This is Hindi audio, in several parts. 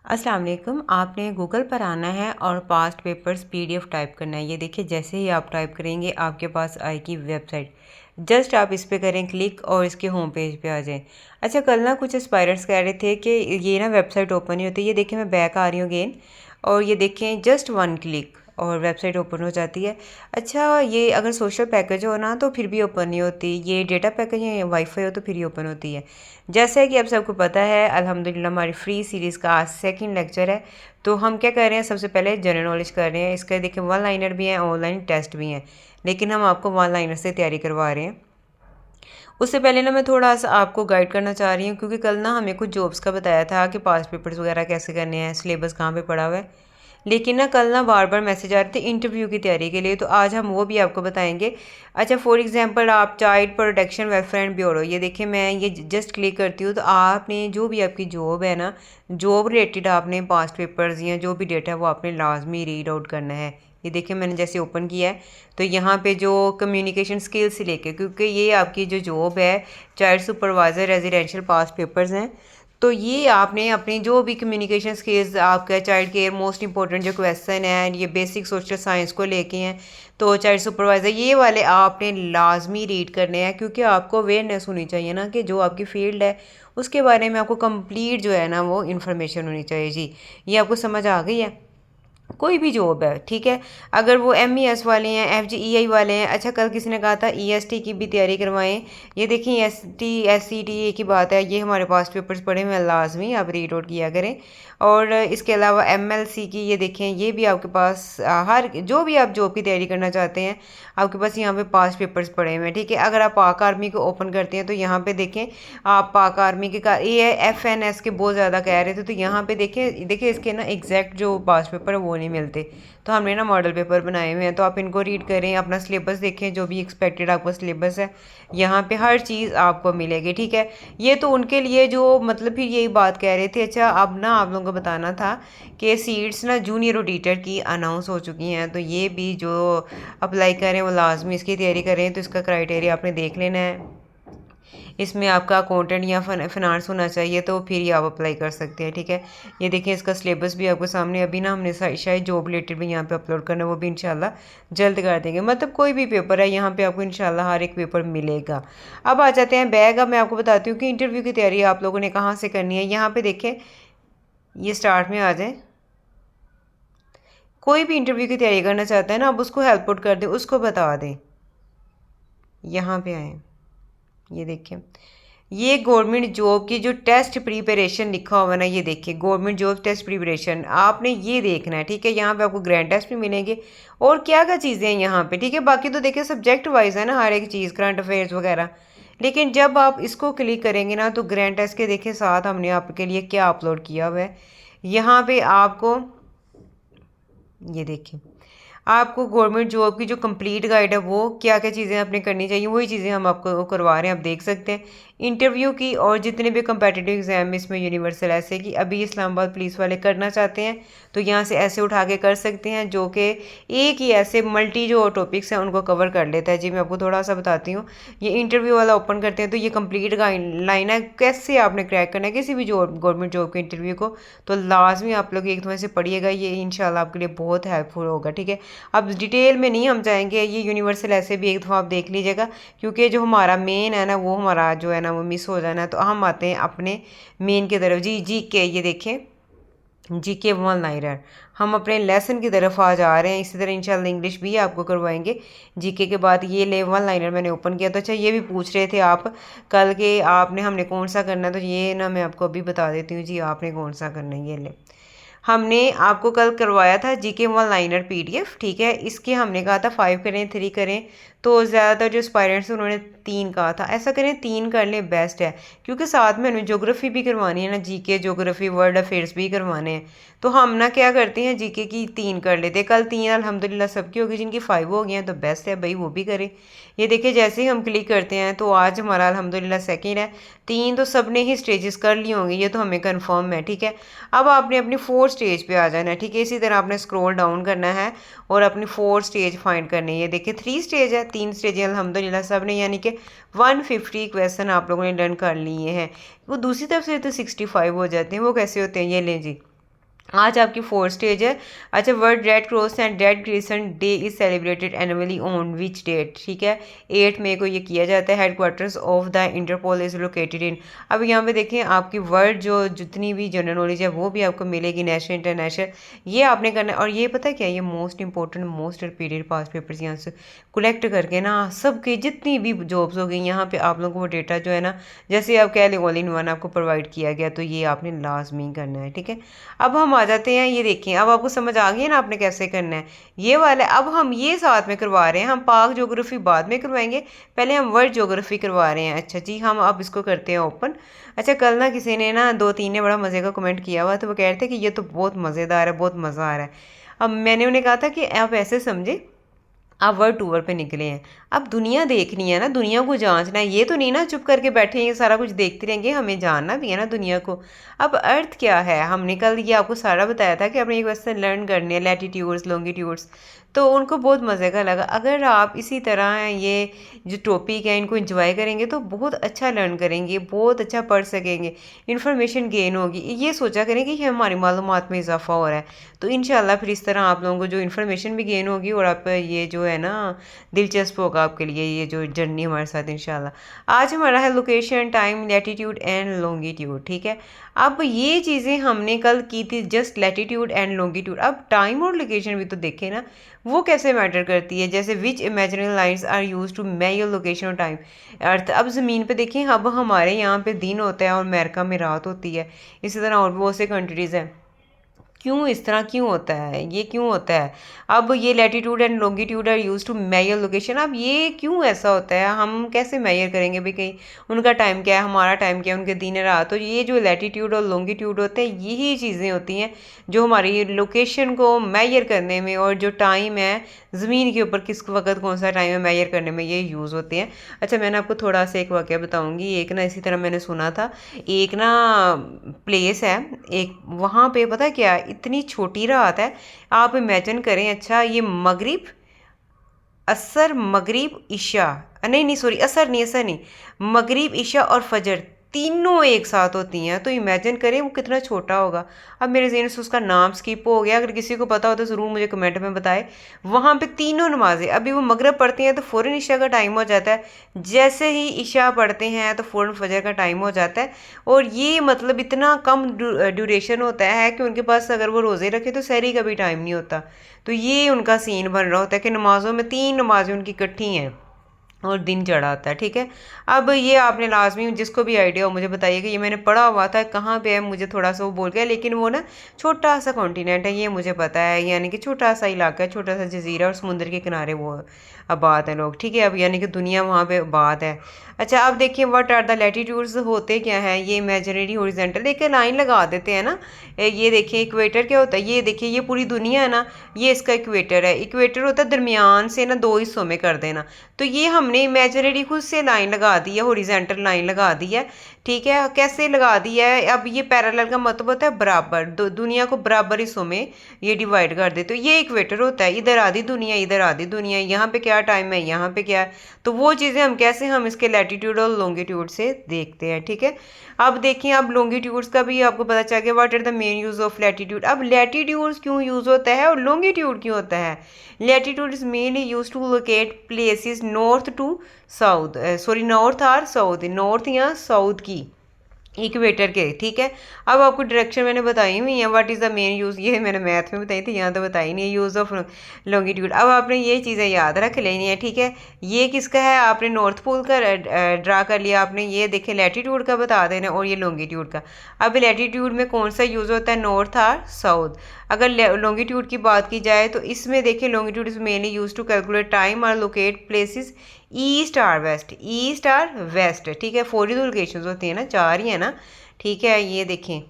अस्सलाम वालेकुम। आपने गूगल पर आना है और पास्ट पेपर्स पीडीएफ टाइप करना है। ये देखिए, जैसे ही आप टाइप करेंगे आपके पास आएगी वेबसाइट। जस्ट आप इस पे करें क्लिक और इसके होम पेज पे आ जाएं। अच्छा, कल ना कुछ एस्पायरर्स कह रहे थे कि ये ना वेबसाइट ओपन नहीं होती। ये देखिए, मैं बैक आ रही हूँ अगेन और ये देखें जस्ट वन क्लिक और वेबसाइट ओपन हो जाती है। अच्छा, ये अगर सोशल पैकेज हो ना तो फिर भी ओपन नहीं होती। ये डेटा पैकेज या वाईफाई हो तो फिर ही ओपन होती है। जैसा कि आप सबको पता है, अल्हम्दुलिल्लाह हमारी फ्री सीरीज़ का आज सेकंड लेक्चर है। तो हम क्या कर रहे हैं, सबसे पहले जनरल नॉलेज कर रहे हैं। इसका देखिए वन लाइनर भी हैं, ऑनलाइन टेस्ट भी हैं, लेकिन हम आपको वन लाइनर से तैयारी करवा रहे हैं। उससे पहले ना मैं थोड़ा सा आपको गाइड करना चाह रही हूँ, क्योंकि कल ना हमें कुछ जॉब्स का बताया था कि पास पेपर्स वगैरह कैसे करने हैं, सिलेबस कहाँ पे पड़ा हुआ है। लेकिन ना कल ना बार बार मैसेज आ रहे थे इंटरव्यू की तैयारी के लिए, तो आज हम वो भी आपको बताएंगे। अच्छा, फॉर एग्जांपल आप child protection welfare and bureau, ये देखिए मैं ये जस्ट क्लिक करती हूँ तो आपने जो भी आपकी जॉब है ना, जॉब रिलेटेड आपने पास्ट पेपर्स या जो भी डेटा है वो आपने लाजमी रीड आउट करना है। ये देखिए मैंने जैसे ओपन किया है तो यहाँ पे जो कम्युनिकेशन स्किल्स से लेके, क्योंकि ये आपकी जो जॉब है child supervisor residential past papers हैं, तो ये आपने अपनी जो भी कम्युनिकेशन स्किल्स, आपका चाइल्ड केयर मोस्ट इंपॉर्टेंट जो क्वेश्चन है, ये बेसिक सोशल साइंस को लेके हैं, तो चाइल्ड सुपरवाइज़र ये वाले आपने लाजमी रीड करने हैं, क्योंकि आपको अवेयरनेस होनी चाहिए ना कि जो आपकी फील्ड है उसके बारे में आपको कंप्लीट जो है ना वो इन्फॉर्मेशन होनी चाहिए। जी, ये आपको समझ आ गई है? कोई भी जॉब है, ठीक है, अगर वो MES वाले हैं, FGEI वाले हैं। अच्छा, कल किसी ने कहा था EST की भी तैयारी करवाएं। ये देखिए ST SCTA की बात है, ये हमारे पास पेपर्स पढ़े हुए हैं, लाजमी आप रीड आउट किया करें। और इसके अलावा MLC की ये देखें, ये भी आपके पास हर जो भी आप जॉब की तैयारी करना चाहते हैं आपके पास यहाँ पे पास पेपर्स पड़े हुए हैं, ठीक है। अगर आप पाक आर्मी को ओपन करते हैं तो यहाँ पे देखें आप पाक आर्मी के का ये FNS के बहुत ज़्यादा कह रहे थे, तो यहाँ पे देखें देखिए इसके ना एग्जैक्ट जो पास पेपर है वो नहीं मिलते, तो हमने ना मॉडल पेपर बनाए हुए हैं, तो आप इनको रीड करें, अपना सिलेबस देखें, जो भी एक्सपेक्टेड आपका सिलेबस है यहाँ पे हर चीज़ आपको मिलेगी, ठीक है। ये तो उनके लिए जो मतलब फिर यही बात कह रहे थे। अच्छा, अब ना आप लोगों को बताना था कि सीट्स ना जूनियर ऑडिटर की अनाउंस हो चुकी हैं, तो ये भी जो अप्लाई करें वो लाजमी इसकी तैयारी करें। तो इसका क्राइटेरिया आपने देख लेना है, इसमें आपका अकाउंटेंट या फिनांस होना चाहिए, तो फिर ही आप अप्लाई कर सकते हैं, ठीक है। ये देखिए इसका सिलेबस भी आपके सामने, अभी ना हमने शायद जॉब रिलेटेड भी यहाँ पे अपलोड करना है, वो भी इंशाल्लाह जल्द कर देंगे। मतलब कोई भी पेपर है यहाँ पे आपको इंशाल्लाह हर एक पेपर मिलेगा। अब आ जाते हैं बैग। अब मैं आपको बताती हूँ कि इंटरव्यू की तैयारी आप लोगों ने कहाँ से करनी है। यहाँ पे देखें, ये स्टार्ट में आ जाए, कोई भी इंटरव्यू की तैयारी करना चाहता है ना, अब उसको हेल्प आउट कर दें, उसको बता दें। यहाँ पे आए, ये देखें, ये गवर्नमेंट जॉब की जो टेस्ट प्रिपरेशन लिखा हुआ है ना, ये देखिए गवर्नमेंट जॉब टेस्ट प्रिपरेशन, आपने ये देखना है, ठीक है। यहाँ पे आपको ग्रैंड टेस्ट भी मिलेंगे और क्या क्या चीज़ें हैं यहाँ पे, ठीक है। बाकी तो देखिए सब्जेक्ट वाइज है ना हर एक चीज़, करंट अफेयर्स वगैरह, लेकिन जब आप इसको क्लिक करेंगे ना तो ग्रैंड टेस्ट के देखिए साथ हमने आपके लिए क्या अपलोड किया हुआ है। यहाँ पे आपको ये देखिए, आपको गवर्नमेंट जॉब की जो कंप्लीट गाइड है वो क्या क्या चीज़ें आपने करनी चाहिए, वही चीज़ें हम आपको करवा रहे हैं, आप देख सकते हैं। इंटरव्यू की और जितने भी कंपेटिटिव एग्जाम इसमें यूनिवर्सल ऐसे कि अभी इस्लामाबाद पुलिस वाले करना चाहते हैं तो यहाँ से ऐसे उठा के कर सकते हैं, जो कि एक ही ऐसे मल्टी जो टॉपिक्स हैं उनको कवर कर लेता है। जी, मैं आपको थोड़ा सा बताती हूँ। ये इंटरव्यू वाला ओपन करते हैं तो ये कंप्लीट गाइडलाइन है कैसे आपने क्रैक करना है किसी भी जॉब, गवर्नमेंट जॉब के इंटरव्यू को, तो लाजमी आप लोग एक दफ़े से पढ़िएगा, ये इंशाल्लाह आपके लिए बहुत हेल्पफुल होगा, ठीक है। अब डिटेल में नहीं हम जाएंगे, ये यूनिवर्सल ऐसे भी एक दफ़ा आप देख लीजिएगा, क्योंकि जो हमारा मेन है ना वो हमारा जो है ना वो मिस हो जाना है। तो हम आते हैं अपने मेन की तरफ। जी के, ये देखें GK वन लाइनर, हम अपने लेसन की तरफ आ जा रहे हैं। इसी तरह इंशाल्लाह इंग्लिश भी आपको करवाएंगे। GK के बाद ये ले वन लाइनर मैंने ओपन किया। तो अच्छा, ये भी पूछ रहे थे आप कल के आपने हमने कौन सा करना है, तो ये ना मैं आपको अभी बता देती हूँ जी आपने कौन सा करना है। ये ले, हमने आपको कल करवाया था GK वन लाइनर PDF, ठीक है। इसके हमने कहा था 5 करें 3 करें, तो ज़्यादातर जो एस्पायरेंट्स उन्होंने 3 कहा था। ऐसा करें 3 कर लें, बेस्ट है, क्योंकि साथ में हमें ज्योग्राफी भी करवानी है ना, GK ज्योग्राफी वर्ल्ड अफेयर्स भी करवाने हैं। तो हम ना क्या करते हैं GK की 3 कर लेते हैं। कल 3 अल्हम्दुलिल्लाह सबकी होगी, जिनकी 5 हो गई हैं तो बेस्ट है भाई, वो भी करें। ये देखिए जैसे ही हम क्लिक करते हैं तो आज हमारा अल्हम्दुलिल्लाह सेकंड है। 3 तो सब ने ही स्टेजेस कर ली होंगी, ये तो हमें कंफर्म है, ठीक है। अब आपने अपनी 4 स्टेज पे आ जाना है, ठीक है। इसी तरह आपने स्क्रॉल डाउन करना है और अपनी 4 स्टेज फाइंड करनी है। देखिए 3 स्टेज है, 3 स्टेज अल्हम्दुलिल्लाह सब ने, यानी कि 150 क्वेश्चन आप लोगों ने डन कर लिए हैं। वो दूसरी तरफ से तो 65 हो जाते हैं, वो कैसे होते हैं, ये लें जी। आज आपकी 4th स्टेज है। अच्छा, World Red Cross and Red Crescent Day is celebrated annually on which date, ठीक है, 8 मई को ये किया जाता है। Headquarters of the Interpol is located in. अब यहाँ पे देखें आपकी वर्ल्ड जो जितनी भी जनरल नॉलेज है वो भी आपको मिलेगी, नेशनल इंटरनेशनल, ये आपने करना है। और ये पता है क्या, ये most important most repeated past papers यहाँ से कलेक्ट करके ना सबकी जितनी भी जॉब्स हो गई यहाँ पे आप लोगों को वो डेटा जो है ना, जैसे आप कह लें ऑल इन वन आपको प्रोवाइड किया गया, तो ये आपने लाजमी करना है, ठीक है। अब हम आ जाते हैं, ये देखें अब आपको समझ आ गई है ना आपने कैसे करना है ये वाला। अब हम ये साथ में करवा रहे हैं, हम पाक ज्योग्राफी बाद में करवाएंगे, पहले हम वर्ल्ड ज्योग्राफी करवा रहे हैं। अच्छा जी, हम अब इसको करते हैं ओपन। अच्छा, कल ना किसी ने ना 2-3 ने बड़ा मज़े का कमेंट किया हुआ, तो वो कह रहे थे कि ये तो बहुत मज़ेदार है, बहुत मज़ा आ रहा है। अब मैंने उन्हें कहा था कि आप ऐसे समझे, आप वर्ल्ड टूर पे निकले हैं, अब दुनिया देखनी है ना, दुनिया को जांचना है, ये तो नहीं ना चुप करके बैठे हैं सारा कुछ देखते रहेंगे, हमें जानना भी है ना दुनिया को। अब अर्थ क्या है, हमने कल ये आपको सारा बताया था कि आपने एक क्वेश्चन लर्न करने हैं, लैटिट्यूड्स लॉन्गिट्यूड्स, तो उनको बहुत मज़े का लगा। अगर आप इसी तरह ये जो टॉपिक है इनको इंजॉय करेंगे तो बहुत अच्छा लर्न करेंगे, बहुत अच्छा पढ़ सकेंगे, इन्फॉर्मेशन गेन होगी, ये सोचा करें कि हमारी मालूमात में इजाफा हो रहा है। तो इंशाल्लाह फिर इस तरह आप लोगों को जो इन्फॉर्मेशन भी गेन होगी और आप ये जो है ना दिलचस्प होगा आपके लिए ये जो जर्नी हमारे साथ इंशाल्लाह। आज हमारा है location, time, latitude and longitude, ठीक है। अब ये चीज़ें हमने कल की थी जस्ट लैटिट्यूड एंड लॉन्गिट्यूड। अब टाइम और लोकेशन भी तो देखें ना, वो कैसे मैटर करती है। जैसे which imaginary lines are use to measure location और टाइम अर्थ। अब ज़मीन पे देखें, अब हमारे यहाँ पे दिन होता है और अमेरिका में रात होती है, इसी तरह और बहुत से कंट्रीज़ हैं। क्यों इस तरह क्यों होता है, ये क्यों होता है। अब ये latitude and longitude are use to measure location. अब ये क्यों ऐसा होता है, हम कैसे मेजर करेंगे भाई, कहीं उनका टाइम क्या है हमारा टाइम क्या है, उनके दिन रात। तो ये जो लैटिट्यूड और लॉन्गिट्यूड होते हैं यही चीज़ें होती हैं जो हमारी लोकेशन को मेजर करने में, और जो टाइम है ज़मीन के ऊपर किस वक्त कौन सा टाइम है मेजर करने में, ये यूज़ होते हैं। अच्छा, मैंने आपको थोड़ा सा एक वाक़या बताऊँगी। एक ना इसी तरह मैंने सुना था, एक ना प्लेस है एक, वहाँ पे पता है क्या, इतनी छोटी रात है, आप इमेजिन करें। अच्छा, ये मगरिब, असर, मगरिब, इशा, नहीं नहीं सॉरी, असर नहीं, मगरिब, इशा और फजर तीनों एक साथ होती हैं। तो इमेजिन करें वो कितना छोटा होगा। अब मेरे ज़हन से उसका नाम स्किप हो गया, अगर किसी को पता हो तो ज़रूर मुझे कमेंट में बताए। वहाँ पे तीनों नमाजें, अभी वो मगरिब पढ़ती हैं तो फ़ौरन इशा का टाइम हो जाता है, जैसे ही इशा पढ़ते हैं तो फ़ौरन फजर का टाइम हो जाता है। और ये मतलब इतना कम ड्यूरेशन होता है कि उनके पास अगर वो रोज़े रखे तो सहरी का भी टाइम नहीं होता। तो ये उनका सीन बन रहा होता है कि नमाज़ों में 3 नमाज़ें उनकी इकट्ठी हैं और दिन चढ़ा आता है, ठीक है। अब ये आपने लाजमी, जिसको भी आइडिया हो मुझे बताइए कि ये मैंने पढ़ा हुआ था कहाँ पे है, मुझे थोड़ा सा वो बोल गया, लेकिन वो ना छोटा सा कॉन्टिनेंट है ये मुझे पता है, यानी कि छोटा सा इलाका है, छोटा सा जजीरा और समुद्र के किनारे वो आबाद है लोग, ठीक है। अब यानी कि दुनिया वहाँ पे आबाद है। अच्छा, अब देखिए व्हाट आर द लैटिट्यूड्स होते क्या है, ये इमेजिनरी हॉरिजॉन्टल एक लाइन लगा देते हैं ना। ये देखिए इक्वेटर क्या होता है, ये देखिए ये पूरी दुनिया है ना, ये इसका इक्वेटर है। इक्वेटर होता है दरमियान से ना 2 हिस्सों में कर देना। तो ये हमने इमेजिनरी खुद से लाइन लगा दी है, हॉरिजॉन्टल लाइन लगा दी है, ठीक है। कैसे लगा दी है, अब ये पैरेलल का मतलब होता है बराबर, दुनिया को बराबर हिस्सों में ये डिवाइड कर दे। तो ये इक्वेटर होता है, इधर आधी दुनिया इधर आधी दुनिया, यहाँ पे क्या टाइम है यहाँ पे क्या है। तो वो चीज़ें हम कैसे हम इसके लैटिट्यूड और लॉन्गिट्यूड से देखते हैं, ठीक है। अब देखिए, अब लॉन्गिट्यूड्स का भी आपको पता चल गया what are the main use of latitude. अब लैटिट्यूड्स क्यों यूज़ होता है और लॉन्गिट्यूड क्यों होता है। Latitude is mainly use to locate places north to south, sorry north or south, north या साउथ की इक्वेटर के, ठीक है। अब आपको डायरेक्शन मैंने बताई हुई है, what is the main use, ये मैंने मैथ में बताई थी, यहाँ तो बताई नहीं है, यूज़ ऑफ लॉन्गिट्यूड। अब आपने ये चीज़ें याद रख लेनी है, ठीक है। ये किसका है, आपने नॉर्थ पोल का ड्रा कर लिया आपने, ये देखे लैटिट्यूड का बता देना और ये लॉन्गिट्यूड का। अब लैटिट्यूड में कौन सा यूज़ होता है, नॉर्थ और साउथ। अगर लॉन्गिट्यूड की बात की जाए तो इसमें देखिए longitude is mainly use to calculate time और लोकेट प्लेसेस ईस्ट और वेस्ट, ईस्ट और वेस्ट, ठीक है। 4 ही तो लोकेशन होती है ना, 4 ही है ना, ठीक है। ये देखें,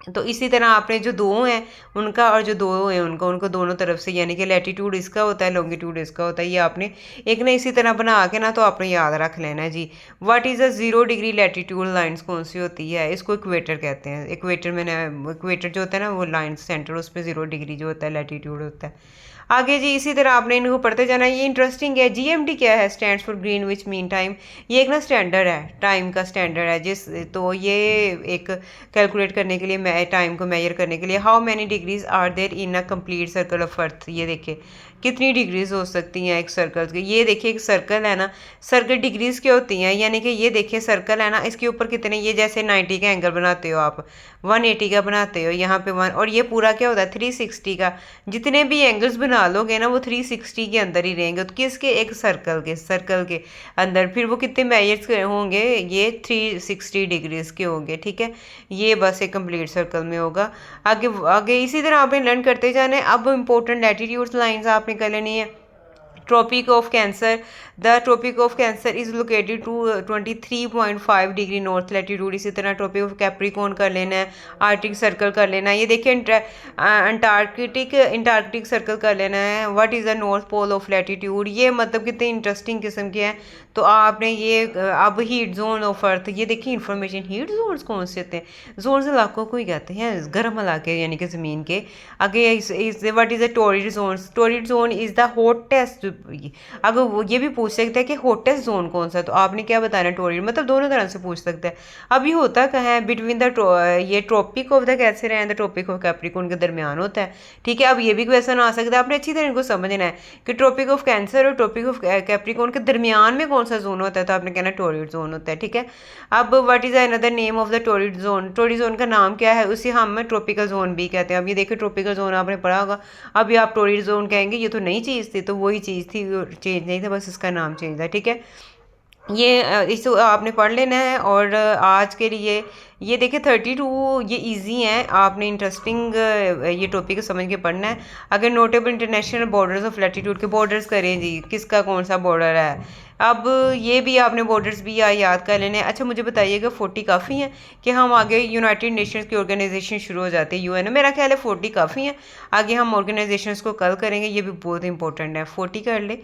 तो इसी तरह आपने जो दो हैं उनका और जो दो हैं उनका, उनको दोनों तरफ से, यानी कि लैटिट्यूड इसका होता है लॉन्गिट्यूड इसका होता है, ये आपने एक ना इसी तरह बना के ना तो आपने याद रख लेना है जी। What is a 0 degree latitude lines कौन सी होती है, इसको इक्वेटर कहते हैं। इक्वेटर में इक्वेटर जो होता है ना वो लाइन सेंटर, उस पर 0 डिग्री जो होता है लैटिट्यूड होता है। आगे जी इसी तरह आपने इनको पढ़ते जाना है। ये इंटरेस्टिंग है। जीएमटी क्या है? Stands for Greenwich mean time. ये एक ना स्टैंडर्ड है, टाइम का स्टैंडर्ड है जिस, तो ये एक कैलकुलेट करने के लिए, टाइम को मेजर करने के लिए। How many degrees are there in a complete circle of earth. ये देखिए कितनी डिग्रीज हो सकती हैं एक सर्कल की। ये देखिए एक सर्कल है ना, सर्कल डिग्रीज क्या होती हैं, यानी कि ये देखिए सर्कल है ना, इसके ऊपर कितने, ये जैसे 90 का एंगल बनाते हो आप, 180 का बनाते हो, यहाँ पे 1, और ये पूरा क्या होता है 360 का। जितने भी एंगल्स बना लोगे ना वो 360 के अंदर ही रहेंगे। तो किसके? एक सर्कल के अंदर। फिर वो कितने मेजर्स होंगे? ये 360 डिग्रीज के होंगे, ठीक है। ये बस एक कंप्लीट सर्कल में होगा। आगे आगे इसी तरह आपने लर्न करते जाना है। अब इंपॉर्टेंट लैटिट्यूड्स लाइंस आपने कर लेनी है। Tropic of cancer, the tropic of cancer is located to 23.5 degree north latitude. इसी तरह ट्रॉपिक ऑफ कैप्रिकॉर्न कर लेना है, आर्टिक सर्कल कर लेना है। ये देखिए अंटार्कटिक सर्कल कर लेना है। What is the north pole of latitude. ये मतलब कितने इंटरेस्टिंग किस्म के हैं। तो आपने ये अब हीट जोन ऑफ अर्थ, ये देखिए इन्फॉर्मेशन। हीट जोन्स कौन से होते हैं? जोन्स इलाकों को ही कहते हैं, गर्म इलाके यानी कि ज़मीन के। आगे what is the torrid zone. Torrid zone is the hottest. अगर वो ये भी पूछ सकते हैं कि हॉटेस्ट जोन कौन सा, तो आपने क्या बताना? टोरिड। मतलब दोनों तरह से पूछ सकते हैं। अब ये होता कहाँ है? बिटवीन द ये tropic of the cancer and the tropic of capricorn के दरमियान होता है, ठीक है। अब ये भी क्वेश्चन आ सकता है, आपने अच्छी तरह इनको समझना है कि ट्रॉपिक ऑफ कैंसर और ट्रॉपिक ऑफ कैप्रिकॉर्न के दरमियान में कौन सा जोन होता है, तो आपने कहना टोरिड जोन होता है, ठीक है। अब what is another name of the torrid zone. Torrid zone का नाम क्या है? उसे हम ट्रॉपिकल जोन भी कहते हैं। अब ये देखिए ट्रॉपिकल जोन आपने पढ़ा होगा, अभी आप टोरिड जोन कहेंगे, ये तो नई चीज़ थी, तो वही चीज़ थी, चेंज नहीं था, बस इसका नाम चेंज है, ठीक है। ये इस आपने पढ़ लेना है। और आज के लिए ये देखिए 32 ये इजी हैं, आपने इंटरेस्टिंग ये टॉपिक समझ के पढ़ना है। अगर notable international borders of latitude के बॉर्डर्स करें जी, किसका कौन सा बॉर्डर है, अब ये भी आपने बॉर्डर्स भी याद कर लेने हैं। अच्छा मुझे बताइएगा 40 काफ़ी हैं कि हम आगे यूनाइटेड नेशंस की ऑर्गेनाइजेशन शुरू हो जाती है, यूएन। मेरा ख्याल है 40 काफ़ी हैं। आगे हम ऑर्गेनाइजेशंस को कल करेंगे, ये भी बहुत इंपॉर्टेंट है। 40 कर ले,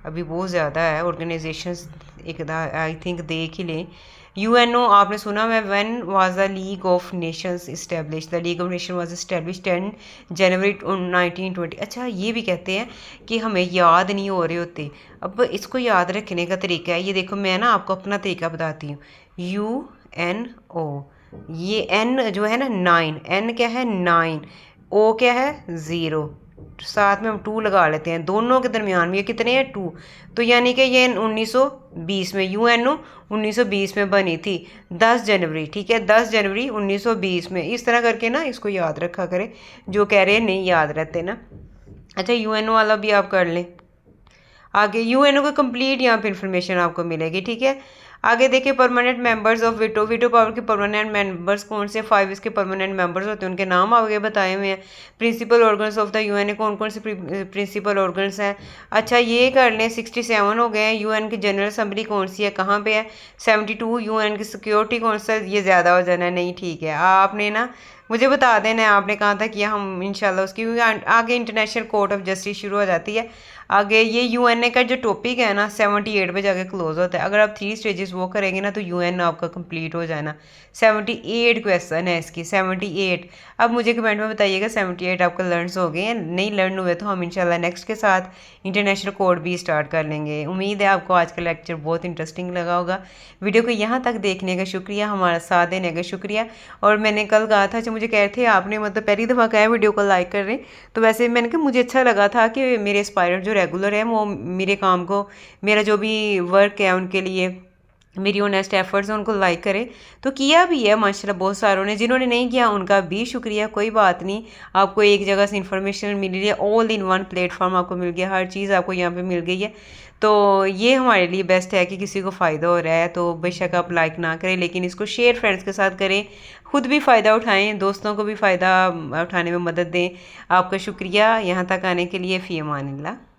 अभी बहुत ज़्यादा है ऑर्गेनाइजेशंस, एक आई थिंक देख ही लें। यूएनओ आपने सुना है, when was the league of Nations establish. The league of nation was establish 10 जनवरी 1920। अच्छा ये भी कहते हैं कि हमें याद नहीं हो रहे होते। अब इसको याद रखने का तरीका है, ये देखो मैं ना आपको अपना तरीका बताती हूँ। UNO, ये एन जो है ना 9, एन क्या है 9, ओ क्या है 0, साथ में हम 2 लगा लेते हैं, दोनों के दरमियान में ये कितने हैं 2। तो यानी कि ये 1920 में, यूएनओ 1920 में बनी थी 10 जनवरी, ठीक है, 10 जनवरी 1920 में। इस तरह करके ना इसको याद रखा करें, जो कह रहे हैं नहीं याद रहते ना। अच्छा यूएनओ वाला भी आप कर लें। आगे यूएनओ का कंप्लीट यहाँ पे इंफॉर्मेशन आपको मिलेगी, ठीक है। आगे देखिए permanent members of veto. Veto power के परमानेंट मेंबर्स कौन से? 5 इसके परमानेंट मेंबर्स होते हैं, उनके नाम आगे बताए हुए हैं। Principal organs of the UN, कौन कौन से प्रिंसिपल ऑर्गन्स हैं? अच्छा ये कर लें, 67 हो गए हैं। यूएन की जनरल असम्बली कौन सी है, कहाँ पे है? 72। यूएन की सिक्योरिटी काउंसिल, ये ज़्यादा हो जाना है, नहीं ठीक है, आपने ना मुझे बता देना है आपने कहाँ तक किया, हम इंशाल्लाह उसकी, आगे इंटरनेशनल कोर्ट ऑफ जस्टिस शुरू हो जाती है। आगे ये यूएनए का जो टॉपिक है ना 78 पे जाके क्लोज होता है। अगर आप 3 स्टेजेस वो करेंगे ना तो यूएन आपका कंप्लीट हो जाना। 78 क्वेश्चन है इसकी, 78। अब मुझे कमेंट में बताइएगा 78 आपका लर्न हो गए हैं, नहीं लर्न हुए तो हम इंशाल्लाह नेक्स्ट के साथ इंटरनेशनल कोड भी स्टार्ट कर लेंगे। उम्मीद है आपको आज का लेक्चर बहुत इंटरेस्टिंग लगा होगा। वीडियो को यहाँ तक देखने का शुक्रिया, हमारा साथ देने का शुक्रिया। और मैंने कल कहा था, जो मुझे कह रहे थे आपने मतलब पहली दफ़ा कहा है वीडियो को लाइक कर रहे हैं, तो वैसे मैंने कहा मुझे अच्छा लगा था कि मेरे एस्पायरेंट जो रेगुलर है वो मेरे काम को, मेरा जो भी वर्क है उनके लिए मेरी ऑनेस्ट एफर्ट्स हैं उनको लाइक करें। तो किया भी है माशाल्लाह बहुत सारों ने, जिन्होंने नहीं किया उनका भी शुक्रिया। कोई बात नहीं, आपको एक जगह से इन्फॉर्मेशन मिल रही है, ऑल इन वन प्लेटफॉर्म आपको मिल गया, हर चीज़ आपको यहाँ पे मिल गई है। तो ये हमारे लिए बेस्ट है कि किसी को फ़ायदा हो रहा है तो बेशक आप लाइक ना करें, लेकिन इसको शेयर फ्रेंड्स के साथ करें, खुद भी फ़ायदा उठाएँ, दोस्तों को भी फ़ायदा उठाने में मदद दें। आपका शुक्रिया यहाँ तक आने के लिए। फ़ी अमान अल्लाह।